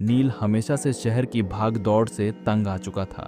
नील हमेशा से शहर की भाग दौड़ से तंग आ चुका था।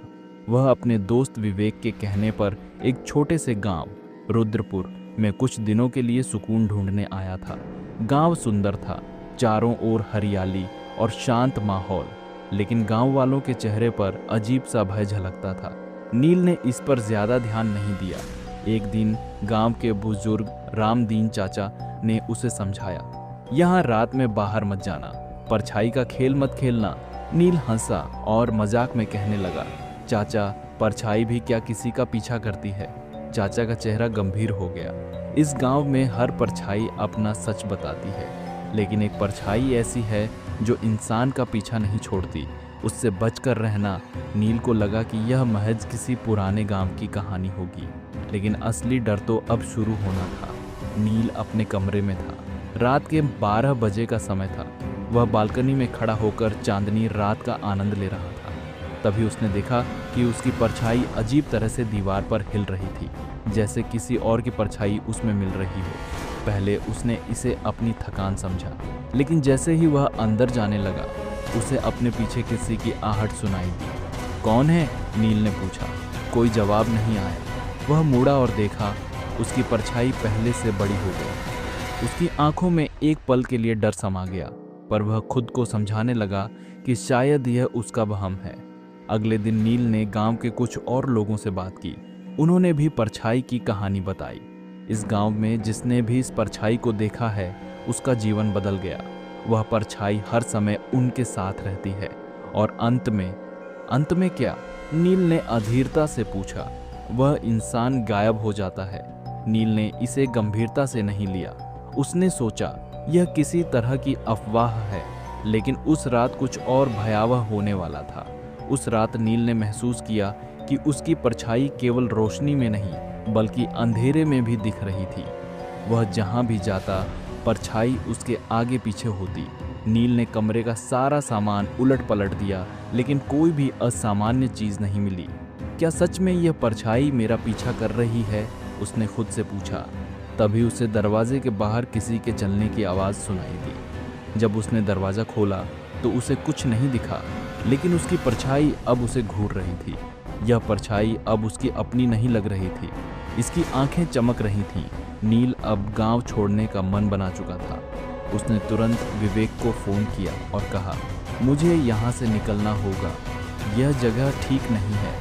वह अपने दोस्त विवेक के कहने पर एक छोटे से गांव रुद्रपुर में कुछ दिनों के लिए सुकून ढूंढने आया था। गांव सुंदर था, चारों ओर हरियाली और शांत माहौल, लेकिन गांव वालों के चेहरे पर अजीब सा भय झलकता था। नील ने इस पर ज्यादा ध्यान नहीं दिया। एक दिन गांव के बुजुर्ग रामदीन चाचा ने उसे समझाया, यहाँ रात में बाहर मत जाना, परछाई का खेल मत खेलना। नील हंसा और मजाक में कहने लगा, चाचा, परछाई भी क्या किसी का पीछा करती है? चाचा का चेहरा गंभीर हो गया। इस गांव में हर परछाई अपना सच बताती है, लेकिन एक परछाई ऐसी है जो इंसान का पीछा नहीं छोड़ती। उससे बचकर रहना। नील को लगा कि यह महज किसी पुराने गांव की कहानी होगी, लेकिन असली डर तो अब शुरू होना था। नील अपने कमरे में था। रात के 12 बजे का समय था। वह बालकनी में खड़ा होकर चांदनी रात का आनंद ले रहा था। तभी उसने देखा कि उसकी परछाई अजीब तरह से दीवार पर हिल रही थी, जैसे किसी और की परछाई उसमें मिल रही हो। पहले उसने इसे अपनी थकान समझा, लेकिन जैसे ही वह अंदर जाने लगा, उसे अपने पीछे किसी की आहट सुनाई दी। कौन है? नील ने पूछा। कोई जवाब नहीं आया। वह मुड़ा और देखा, उसकी परछाई पहले से बड़ी हो गई। उसकी आंखों में एक पल के लिए डर समा गया, पर वह खुद को समझाने लगा कि शायद यह उसका वहम है। अगले दिन नील ने गांव के कुछ और लोगों से बात की। उन्होंने भी परछाई की कहानी बताई। इस गांव में जिसने भी इस परछाई को देखा है, उसका जीवन बदल गया। वह परछाई हर समय उनके साथ रहती है और अंत में क्या? नील ने अधीरता से पूछा। वह इंसान गायब हो जाता है। नील ने इसे गंभीरता से नहीं लिया। उसने सोचा यह किसी तरह की अफवाह है, लेकिन उस रात कुछ और भयावह होने वाला था। उस रात नील ने महसूस किया कि उसकी परछाई केवल रोशनी में नहीं, बल्कि अंधेरे में भी दिख रही थी। वह जहां भी जाता, परछाई उसके आगे पीछे होती। नील ने कमरे का सारा सामान उलट पलट दिया, लेकिन कोई भी असामान्य चीज नहीं मिली। क्या सच में यह परछाई मेरा पीछा कर रही है? उसने खुद से पूछा। तभी उसे दरवाजे के बाहर किसी के चलने की आवाज़ सुनाई दी। जब उसने दरवाज़ा खोला तो उसे कुछ नहीं दिखा, लेकिन उसकी परछाई अब उसे घूर रही थी। यह परछाई अब उसकी अपनी नहीं लग रही थी। इसकी आंखें चमक रही थीं। नील अब गांव छोड़ने का मन बना चुका था। उसने तुरंत विवेक को फ़ोन किया और कहा, मुझे यहाँ से निकलना होगा, यह जगह ठीक नहीं है।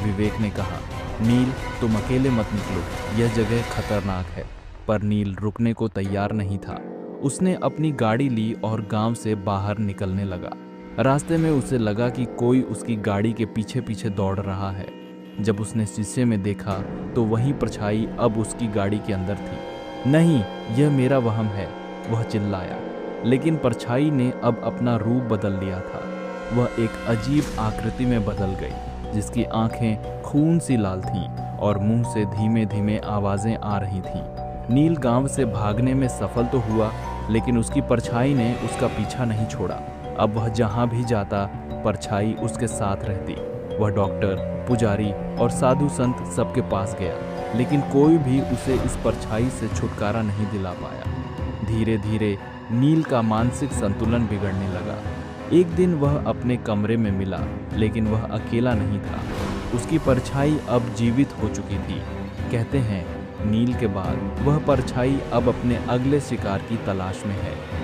विवेक ने कहा, नील, तुम अकेले मत निकलो, यह जगह खतरनाक है। पर नील रुकने को तैयार नहीं था। उसने अपनी गाड़ी ली और गांव से बाहर निकलने लगा। रास्ते में उसे लगा कि कोई उसकी गाड़ी के पीछे पीछे दौड़ रहा है। जब उसने शीशे में देखा तो वही परछाई अब उसकी गाड़ी के अंदर थी। नहीं, यह मेरा वहम है, वह चिल्लाया। लेकिन परछाई ने अब अपना रूप बदल लिया था। वह एक अजीब आकृति में बदल गई, जिसकी आंखें खून सी लाल थीं और मुंह से धीमे धीमे आवाजें आ रही थीं। नील गांव से भागने में सफल तो हुआ, लेकिन उसकी परछाई ने उसका पीछा नहीं छोड़ा। अब वह जहां भी जाता, परछाई उसके साथ रहती। वह डॉक्टर, पुजारी और साधु संत सबके पास गया, लेकिन कोई भी उसे इस परछाई से छुटकारा नहीं दिला पाया। धीरे धीरे नील का मानसिक संतुलन बिगड़ने लगा। एक दिन वह अपने कमरे में मिला, लेकिन वह अकेला नहीं था। उसकी परछाई अब जीवित हो चुकी थी। कहते हैं, नील के बाद वह परछाई अब अपने अगले शिकार की तलाश में है।